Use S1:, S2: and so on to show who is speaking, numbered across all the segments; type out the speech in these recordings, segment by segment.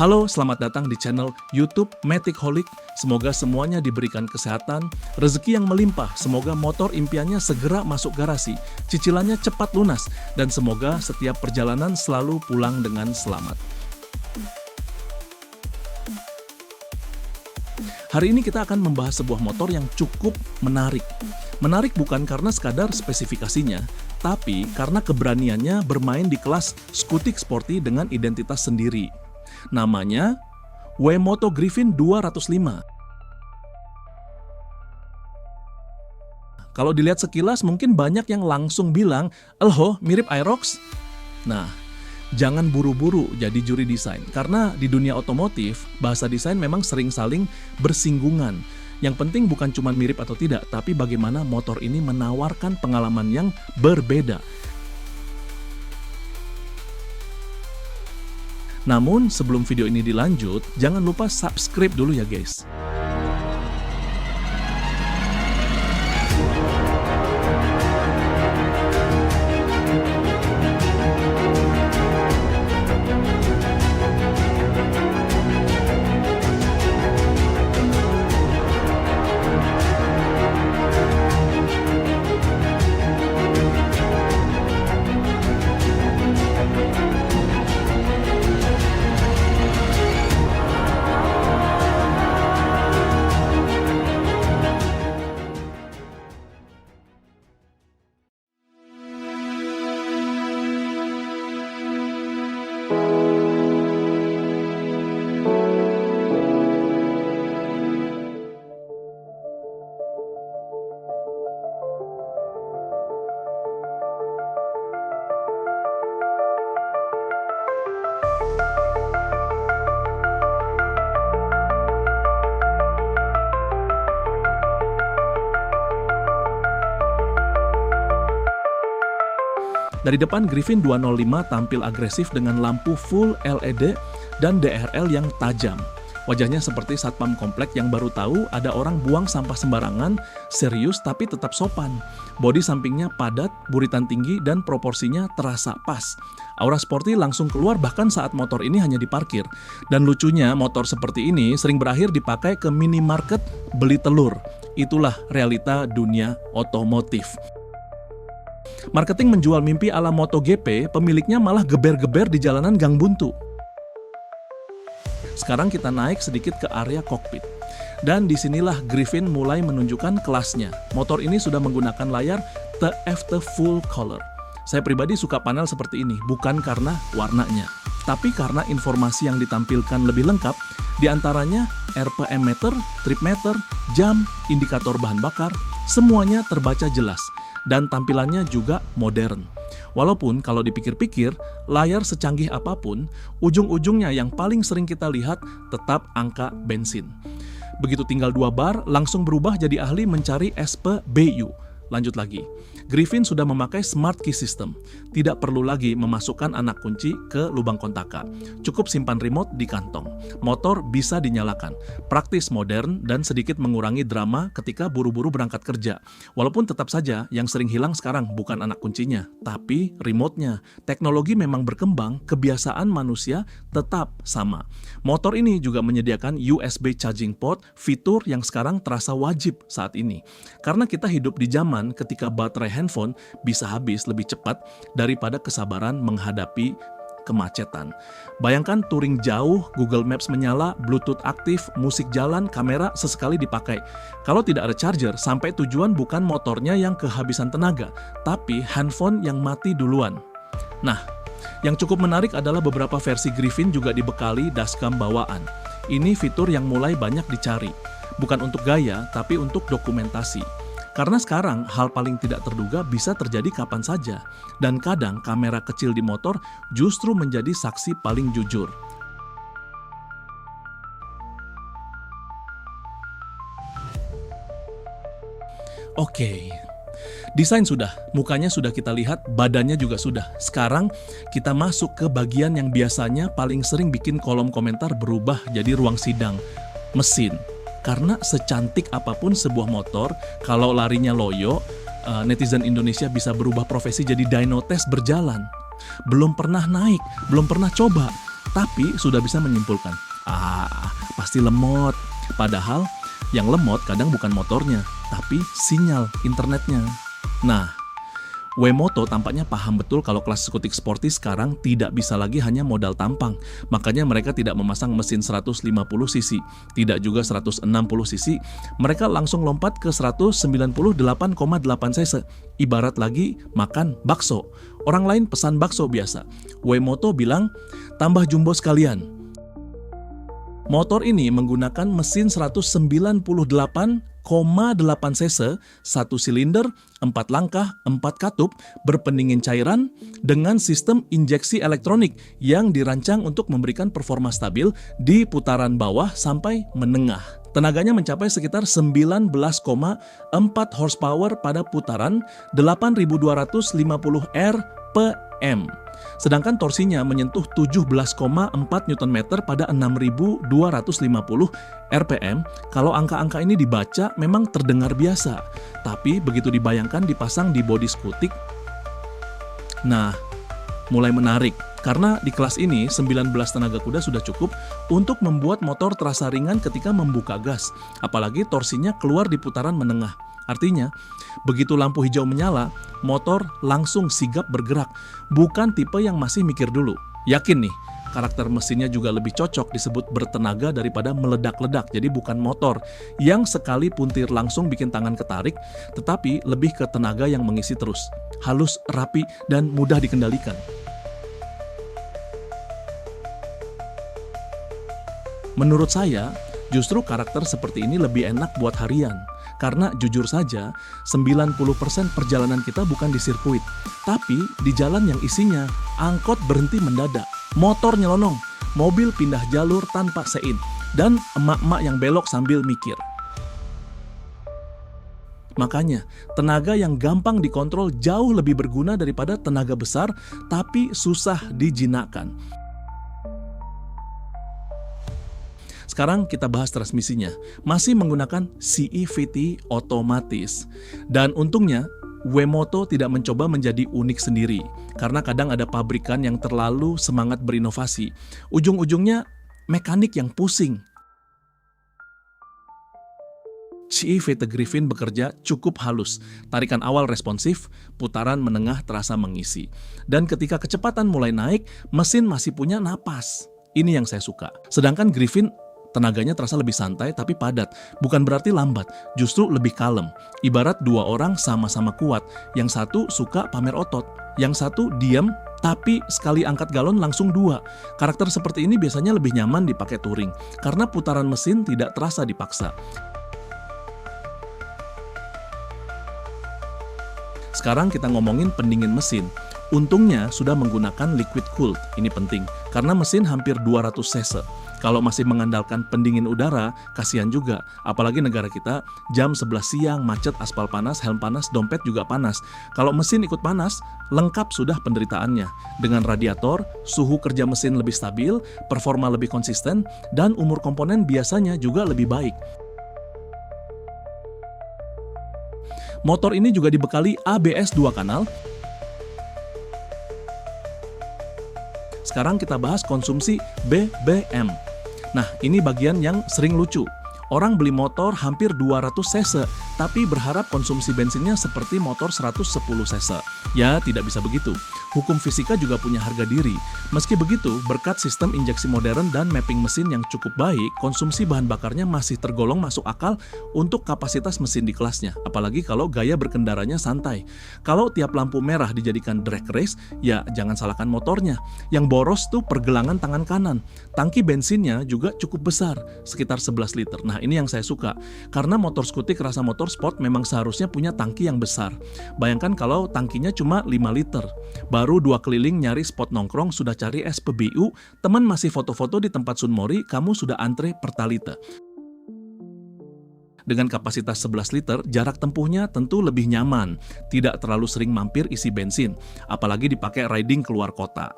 S1: Halo, selamat datang di channel YouTube Matic-holic. Semoga semuanya diberikan kesehatan, rezeki yang melimpah, semoga motor impiannya segera masuk garasi, cicilannya cepat lunas, dan semoga setiap perjalanan selalu pulang dengan selamat. Hari ini kita akan membahas sebuah motor yang cukup menarik. Menarik bukan karena sekadar spesifikasinya, tapi karena keberaniannya bermain di kelas skutik sporty dengan identitas sendiri. Namanya W-Moto Griffin 205. Kalau dilihat sekilas mungkin banyak yang langsung bilang, "Elho, mirip Aerox." Nah, jangan buru-buru jadi juri desain, karena di dunia otomotif, bahasa desain memang sering saling bersinggungan. Yang penting bukan cuma mirip atau tidak, tapi bagaimana motor ini menawarkan pengalaman yang berbeda. Namun, sebelum video ini dilanjut, jangan lupa subscribe dulu ya guys. Dari depan, Griffin 205 tampil agresif dengan lampu full LED dan DRL yang tajam. Wajahnya seperti satpam komplek yang baru tahu ada orang buang sampah sembarangan, serius tapi tetap sopan. Bodi sampingnya padat, buritan tinggi, dan proporsinya terasa pas. Aura sporty langsung keluar bahkan saat motor ini hanya diparkir. Dan lucunya, motor seperti ini sering berakhir dipakai ke minimarket beli telur. Itulah realita dunia otomotif. Marketing menjual mimpi ala MotoGP, pemiliknya malah geber-geber di jalanan gang buntu. Sekarang kita naik sedikit ke area kokpit. Dan disinilah Griffin mulai menunjukkan kelasnya. Motor ini sudah menggunakan layar TFT Full Color. Saya pribadi suka panel seperti ini, bukan karena warnanya, tapi karena informasi yang ditampilkan lebih lengkap, diantaranya RPM meter, trip meter, jam, indikator bahan bakar, semuanya terbaca jelas. Dan tampilannya juga modern. Walaupun kalau dipikir-pikir, layar secanggih apapun, ujung-ujungnya yang paling sering kita lihat tetap angka bensin. Begitu tinggal 2 bar, langsung berubah jadi ahli mencari SPBU. Lanjut lagi, Griffin sudah memakai Smart Key System. Tidak perlu lagi memasukkan anak kunci ke lubang kontaka. Cukup simpan remote di kantong. Motor bisa dinyalakan. Praktis, modern, dan sedikit mengurangi drama ketika buru-buru berangkat kerja. Walaupun tetap saja yang sering hilang sekarang bukan anak kuncinya, tapi remote-nya. Teknologi memang berkembang, kebiasaan manusia tetap sama. Motor ini juga menyediakan USB charging port, fitur yang sekarang terasa wajib saat ini. Karena kita hidup di zaman ketika baterai handphone bisa habis lebih cepat daripada kesabaran menghadapi kemacetan. Bayangkan touring jauh, Google Maps menyala, Bluetooth aktif, musik jalan, kamera sesekali dipakai. Kalau tidak ada charger, sampai tujuan bukan motornya yang kehabisan tenaga, tapi handphone yang mati duluan. Nah, yang cukup menarik adalah beberapa versi Griffin juga dibekali dashcam bawaan. Ini fitur yang mulai banyak dicari. Bukan untuk gaya, tapi untuk dokumentasi. Karena sekarang hal paling tidak terduga bisa terjadi kapan saja, dan kadang kamera kecil di motor justru menjadi saksi paling jujur. Oke, desain sudah, mukanya sudah kita lihat, badannya juga sudah. Sekarang kita masuk ke bagian yang biasanya paling sering bikin kolom komentar berubah jadi ruang sidang, mesin. Karena secantik apapun sebuah motor, kalau larinya loyo, netizen Indonesia bisa berubah profesi jadi dyno test berjalan. Belum pernah naik, belum pernah coba, tapi sudah bisa menyimpulkan, pasti lemot. Padahal yang lemot kadang bukan motornya, tapi sinyal internetnya. Nah, Wemoto tampaknya paham betul kalau kelas skutik sporty sekarang tidak bisa lagi hanya modal tampang. Makanya mereka tidak memasang mesin 150 cc, tidak juga 160 cc. Mereka langsung lompat ke 198,8 cc. Ibarat lagi makan bakso. Orang lain pesan bakso biasa. Wemoto bilang, tambah jumbo sekalian. Motor ini menggunakan mesin 198,8 cc, 1 silinder, 4 langkah, 4 katup, berpendingin cairan, dengan sistem injeksi elektronik yang dirancang untuk memberikan performa stabil di putaran bawah sampai menengah. Tenaganya mencapai sekitar 19,4 horsepower pada putaran 8.250 rpm. Sedangkan torsinya menyentuh 17,4 Nm pada 6.250 rpm. Kalau angka-angka ini dibaca memang terdengar biasa, tapi begitu dibayangkan dipasang di bodi skutik, nah, mulai menarik. Karena di kelas ini 19 tenaga kuda sudah cukup untuk membuat motor terasa ringan ketika membuka gas, apalagi torsinya keluar di putaran menengah. Artinya, begitu lampu hijau menyala, motor langsung sigap bergerak, bukan tipe yang masih mikir dulu. Yakin nih, karakter mesinnya juga lebih cocok disebut bertenaga daripada meledak-ledak, jadi bukan motor yang sekali puntir langsung bikin tangan ketarik, tetapi lebih ke tenaga yang mengisi terus, halus, rapi, dan mudah dikendalikan. Menurut saya, justru karakter seperti ini lebih enak buat harian. Karena jujur saja, 90% perjalanan kita bukan di sirkuit, tapi di jalan yang isinya angkot berhenti mendadak, motor nyelonong, mobil pindah jalur tanpa sein, dan emak-emak yang belok sambil mikir. Makanya, tenaga yang gampang dikontrol jauh lebih berguna daripada tenaga besar tapi susah dijinakkan. Sekarang kita bahas transmisinya. Masih menggunakan CVT otomatis. Dan untungnya, Wemoto tidak mencoba menjadi unik sendiri. Karena kadang ada pabrikan yang terlalu semangat berinovasi. Ujung-ujungnya mekanik yang pusing. CVT Griffin bekerja cukup halus. Tarikan awal responsif, putaran menengah terasa mengisi. Dan ketika kecepatan mulai naik, mesin masih punya napas. Ini yang saya suka. Sedangkan Griffin tenaganya terasa lebih santai tapi padat, bukan berarti lambat, justru lebih kalem. Ibarat dua orang sama-sama kuat, yang satu suka pamer otot, yang satu diam tapi sekali angkat galon langsung dua. Karakter seperti ini biasanya lebih nyaman dipakai touring, karena putaran mesin tidak terasa dipaksa. Sekarang kita ngomongin pendingin mesin. Untungnya sudah menggunakan liquid cooled, ini penting, karena mesin hampir 200 cc. Kalau masih mengandalkan pendingin udara, kasihan juga. Apalagi negara kita, jam 11 siang, macet, aspal panas, helm panas, dompet juga panas. Kalau mesin ikut panas, lengkap sudah penderitaannya. Dengan radiator, suhu kerja mesin lebih stabil, performa lebih konsisten, dan umur komponen biasanya juga lebih baik. Motor ini juga dibekali ABS 2 kanal. Sekarang kita bahas konsumsi BBM. Nah, ini bagian yang sering lucu. Orang beli motor hampir 200 cc, tapi berharap konsumsi bensinnya seperti motor 110 cc. Ya, tidak bisa begitu. Hukum fisika juga punya harga diri. Meski begitu, berkat sistem injeksi modern dan mapping mesin yang cukup baik, konsumsi bahan bakarnya masih tergolong masuk akal untuk kapasitas mesin di kelasnya. Apalagi kalau gaya berkendaranya santai. Kalau tiap lampu merah dijadikan drag race, ya jangan salahkan motornya. Yang boros tuh pergelangan tangan kanan. Tangki bensinnya juga cukup besar, sekitar 11 liter. Nah, ini yang saya suka. Karena motor skutik rasa motor sport memang seharusnya punya tangki yang besar. Bayangkan kalau tangkinya cuma 5 liter. Baru 2 keliling nyari spot nongkrong sudah cari SPBU, teman masih foto-foto di tempat Sunmori, kamu sudah antre Pertalite. Dengan kapasitas 11 liter, jarak tempuhnya tentu lebih nyaman, tidak terlalu sering mampir isi bensin, apalagi dipakai riding keluar kota.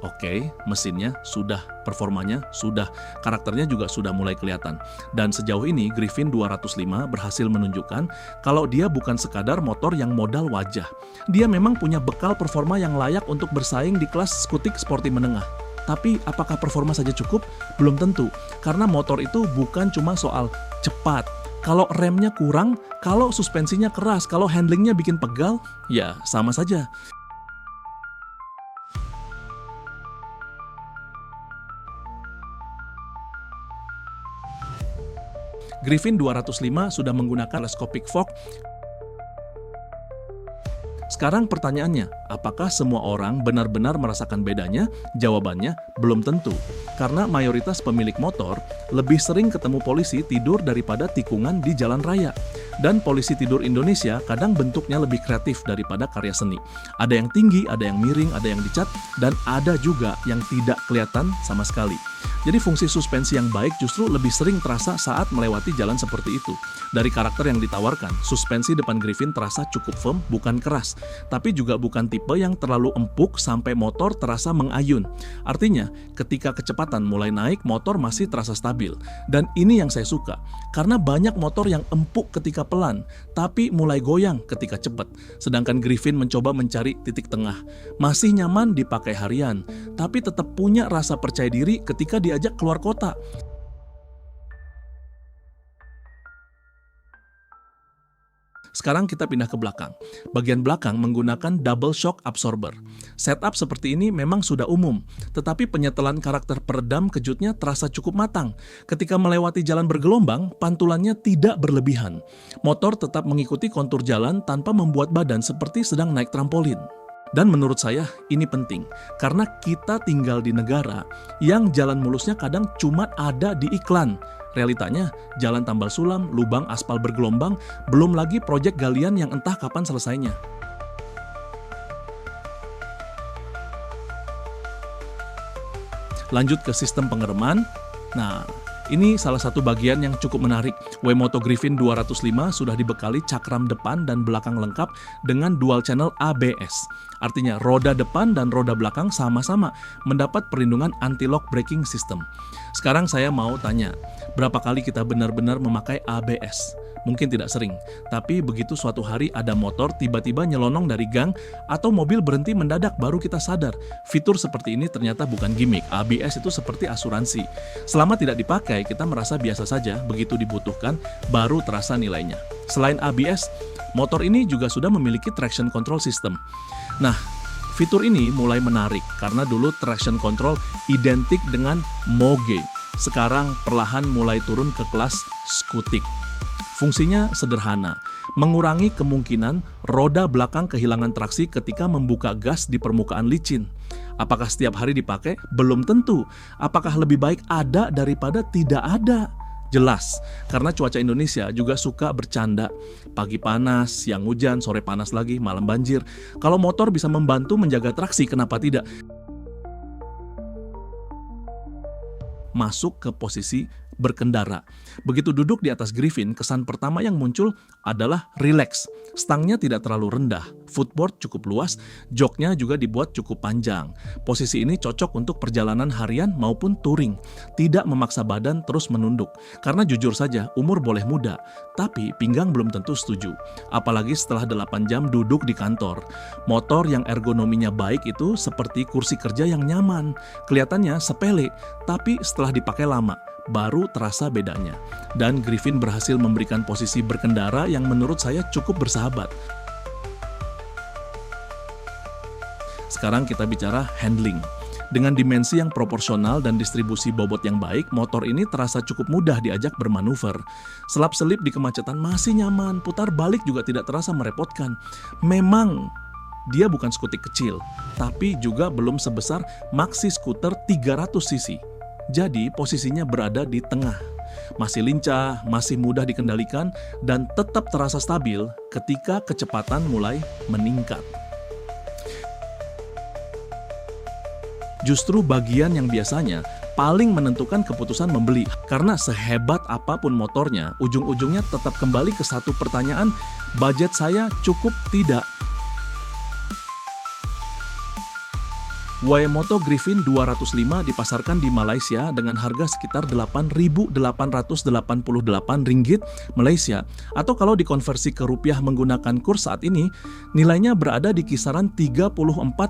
S1: Oke, mesinnya sudah, performanya sudah, karakternya juga sudah mulai kelihatan. Dan sejauh ini Griffin 205 berhasil menunjukkan kalau dia bukan sekadar motor yang modal wajah. Dia memang punya bekal performa yang layak untuk bersaing di kelas skutik sporty menengah. Tapi apakah performa saja cukup? Belum tentu, karena motor itu bukan cuma soal cepat. Kalau remnya kurang, kalau suspensinya keras, kalau handlingnya bikin pegal, ya sama saja. Griffin 205 sudah menggunakan telescopic fog. Sekarang pertanyaannya, apakah semua orang benar-benar merasakan bedanya? Jawabannya, belum tentu. Karena mayoritas pemilik motor lebih sering ketemu polisi tidur daripada tikungan di jalan raya. Dan polisi tidur Indonesia kadang bentuknya lebih kreatif daripada karya seni. Ada yang tinggi, ada yang miring, ada yang dicat, dan ada juga yang tidak kelihatan sama sekali. Jadi fungsi suspensi yang baik justru lebih sering terasa saat melewati jalan seperti itu. Dari karakter yang ditawarkan, suspensi depan Griffin terasa cukup firm, bukan keras. Tapi juga bukan tipe yang terlalu empuk sampai motor terasa mengayun. Artinya, ketika kecepatan mulai naik, motor masih terasa stabil. Dan ini yang saya suka, karena banyak motor yang empuk ketika pelan, tapi mulai goyang ketika cepat. Sedangkan Griffin mencoba mencari titik tengah. Masih nyaman dipakai harian, tapi tetap punya rasa percaya diri ketika diajak keluar kota. Sekarang kita pindah ke belakang. Bagian belakang menggunakan double shock absorber. Setup seperti ini memang sudah umum, tetapi penyetelan karakter peredam kejutnya terasa cukup matang. Ketika melewati jalan bergelombang, pantulannya tidak berlebihan. Motor tetap mengikuti kontur jalan tanpa membuat badan seperti sedang naik trampolin. Dan menurut saya ini penting, karena kita tinggal di negara yang jalan mulusnya kadang cuma ada di iklan. Realitanya, jalan tambal sulam, lubang aspal bergelombang, belum lagi proyek galian yang entah kapan selesainya. Lanjut ke sistem pengereman. Nah, ini salah satu bagian yang cukup menarik. WeMoto Griffin 205 sudah dibekali cakram depan dan belakang lengkap dengan dual channel ABS. Artinya roda depan dan roda belakang sama-sama mendapat perlindungan anti-lock braking system. Sekarang saya mau tanya, berapa kali kita benar-benar memakai ABS? Mungkin tidak sering, tapi begitu suatu hari ada motor tiba-tiba nyelonong dari gang atau mobil berhenti mendadak baru kita sadar. Fitur seperti ini ternyata bukan gimmick, ABS itu seperti asuransi. Selama tidak dipakai, kita merasa biasa saja, begitu dibutuhkan, baru terasa nilainya. Selain ABS, motor ini juga sudah memiliki traction control system. Nah, fitur ini mulai menarik karena dulu traction control identik dengan moge. Sekarang perlahan mulai turun ke kelas skutik. Fungsinya sederhana, mengurangi kemungkinan roda belakang kehilangan traksi ketika membuka gas di permukaan licin. Apakah setiap hari dipakai? Belum tentu. Apakah lebih baik ada daripada tidak ada? Jelas, karena cuaca Indonesia juga suka bercanda. Pagi panas, siang hujan, sore panas lagi, malam banjir. Kalau motor bisa membantu menjaga traksi, kenapa tidak? Masuk ke posisi berkendara. Begitu duduk di atas Griffin, kesan pertama yang muncul adalah rileks. Stangnya tidak terlalu rendah, footboard cukup luas, joknya juga dibuat cukup panjang. Posisi ini cocok untuk perjalanan harian maupun touring. Tidak memaksa badan terus menunduk. Karena jujur saja, umur boleh muda, tapi pinggang belum tentu setuju. Apalagi setelah 8 jam duduk di kantor. Motor yang ergonominya baik itu seperti kursi kerja yang nyaman. Kelihatannya sepele, tapi setelah dipakai lama, baru terasa bedanya. Dan Griffin berhasil memberikan posisi berkendara yang menurut saya cukup bersahabat. Sekarang kita bicara handling. Dengan dimensi yang proporsional dan distribusi bobot yang baik, motor ini terasa cukup mudah diajak bermanuver. Selap-selip di kemacetan masih nyaman, putar balik juga tidak terasa merepotkan. Memang dia bukan skutik kecil, tapi juga belum sebesar maxi skuter 300 cc. Jadi posisinya berada di tengah. Masih lincah, masih mudah dikendalikan, dan tetap terasa stabil ketika kecepatan mulai meningkat. Justru bagian yang biasanya paling menentukan keputusan membeli. Karena sehebat apapun motornya, ujung-ujungnya tetap kembali ke satu pertanyaan, budget saya cukup tidak? Waimoto Griffin 205 dipasarkan di Malaysia dengan harga sekitar 8.888 ringgit Malaysia, atau kalau dikonversi ke rupiah menggunakan kurs saat ini, nilainya berada di kisaran 34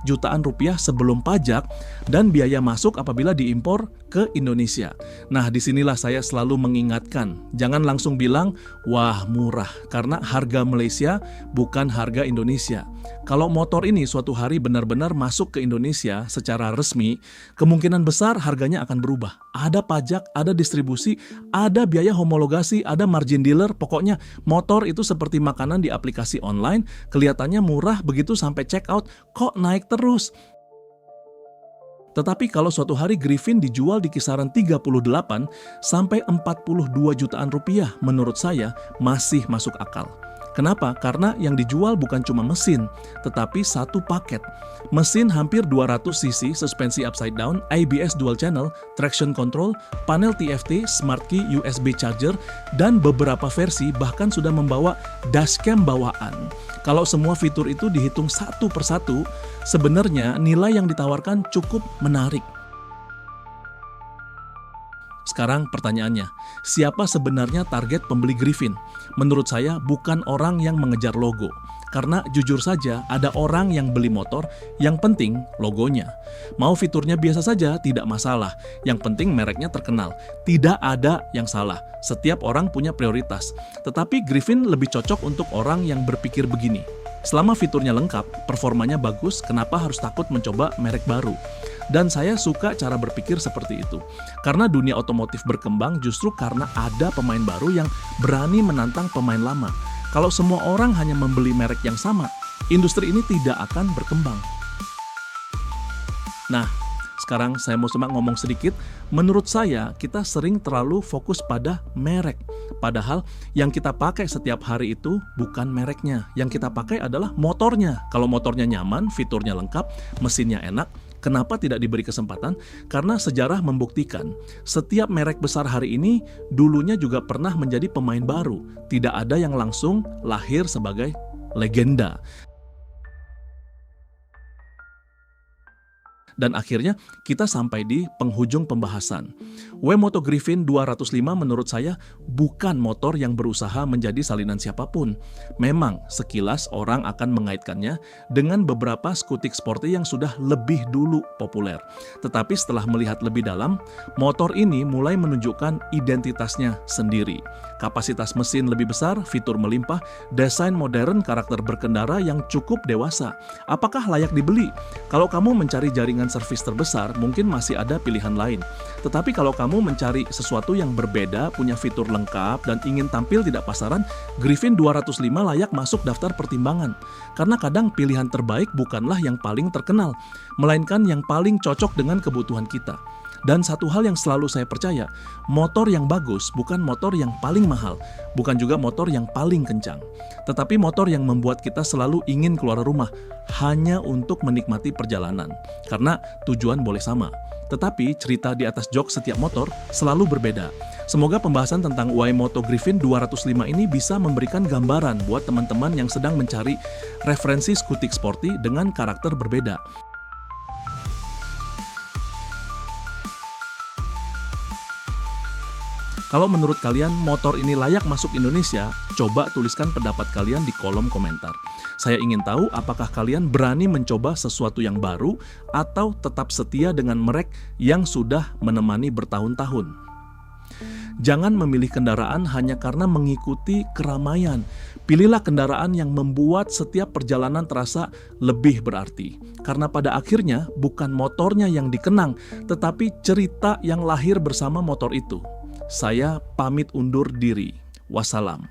S1: jutaan rupiah sebelum pajak dan biaya masuk apabila diimpor ke Indonesia. Nah, disinilah saya selalu mengingatkan, jangan langsung bilang, wah murah, karena harga Malaysia bukan harga Indonesia. Kalau motor ini suatu hari benar-benar masuk ke Indonesia secara resmi, kemungkinan besar harganya akan berubah. Ada pajak, ada distribusi, ada biaya homologasi, ada margin dealer, pokoknya motor itu seperti makanan di aplikasi online, kelihatannya murah, begitu sampai check out, kok naik terus? Tetapi kalau suatu hari Griffin dijual di kisaran 38 sampai 42 jutaan rupiah, menurut saya masih masuk akal. Kenapa? Karena yang dijual bukan cuma mesin, tetapi satu paket. Mesin hampir 200 cc, suspensi upside down, ABS dual channel, traction control, panel TFT, smart key, USB charger, dan beberapa versi bahkan sudah membawa dashcam bawaan. Kalau semua fitur itu dihitung satu persatu, sebenarnya nilai yang ditawarkan cukup menarik. Sekarang pertanyaannya, siapa sebenarnya target pembeli Griffin? Menurut saya bukan orang yang mengejar logo. Karena jujur saja ada orang yang beli motor, yang penting logonya. Mau fiturnya biasa saja, tidak masalah. Yang penting mereknya terkenal. Tidak ada yang salah. Setiap orang punya prioritas. Tetapi Griffin lebih cocok untuk orang yang berpikir begini. Selama fiturnya lengkap, performanya bagus, kenapa harus takut mencoba merek baru? Dan saya suka cara berpikir seperti itu. Karena dunia otomotif berkembang justru karena ada pemain baru yang berani menantang pemain lama. Kalau semua orang hanya membeli merek yang sama, industri ini tidak akan berkembang. Nah, sekarang saya mau ngomong sedikit. Menurut saya, kita sering terlalu fokus pada merek. Padahal yang kita pakai setiap hari itu bukan mereknya. Yang kita pakai adalah motornya. Kalau motornya nyaman, fiturnya lengkap, mesinnya enak, kenapa tidak diberi kesempatan? Karena sejarah membuktikan, setiap merek besar hari ini dulunya juga pernah menjadi pemain baru. Tidak ada yang langsung lahir sebagai legenda. Dan akhirnya kita sampai di penghujung pembahasan. Waimoto Griffin 205 menurut saya bukan motor yang berusaha menjadi salinan siapapun. Memang sekilas orang akan mengaitkannya dengan beberapa skutik sporty yang sudah lebih dulu populer. Tetapi setelah melihat lebih dalam, motor ini mulai menunjukkan identitasnya sendiri. Kapasitas mesin lebih besar, fitur melimpah, desain modern, karakter berkendara yang cukup dewasa. Apakah layak dibeli? Kalau kamu mencari jaringan servis terbesar, mungkin masih ada pilihan lain. Tetapi kalau kamu mencari sesuatu yang berbeda, punya fitur lengkap, dan ingin tampil tidak pasaran, Griffin 205 layak masuk daftar pertimbangan. Karena kadang pilihan terbaik bukanlah yang paling terkenal, melainkan yang paling cocok dengan kebutuhan kita. Dan satu hal yang selalu saya percaya, motor yang bagus bukan motor yang paling mahal, bukan juga motor yang paling kencang, tetapi motor yang membuat kita selalu ingin keluar rumah hanya untuk menikmati perjalanan, karena tujuan boleh sama. Tetapi cerita di atas jok setiap motor selalu berbeda. Semoga pembahasan tentang Waimoto Griffin 205 ini bisa memberikan gambaran buat teman-teman yang sedang mencari referensi skutik sporty dengan karakter berbeda. Kalau menurut kalian motor ini layak masuk Indonesia, coba tuliskan pendapat kalian di kolom komentar. Saya ingin tahu apakah kalian berani mencoba sesuatu yang baru atau tetap setia dengan merek yang sudah menemani bertahun-tahun. Jangan memilih kendaraan hanya karena mengikuti keramaian. Pilihlah kendaraan yang membuat setiap perjalanan terasa lebih berarti. Karena pada akhirnya bukan motornya yang dikenang, tetapi cerita yang lahir bersama motor itu. Saya pamit undur diri. Wassalam.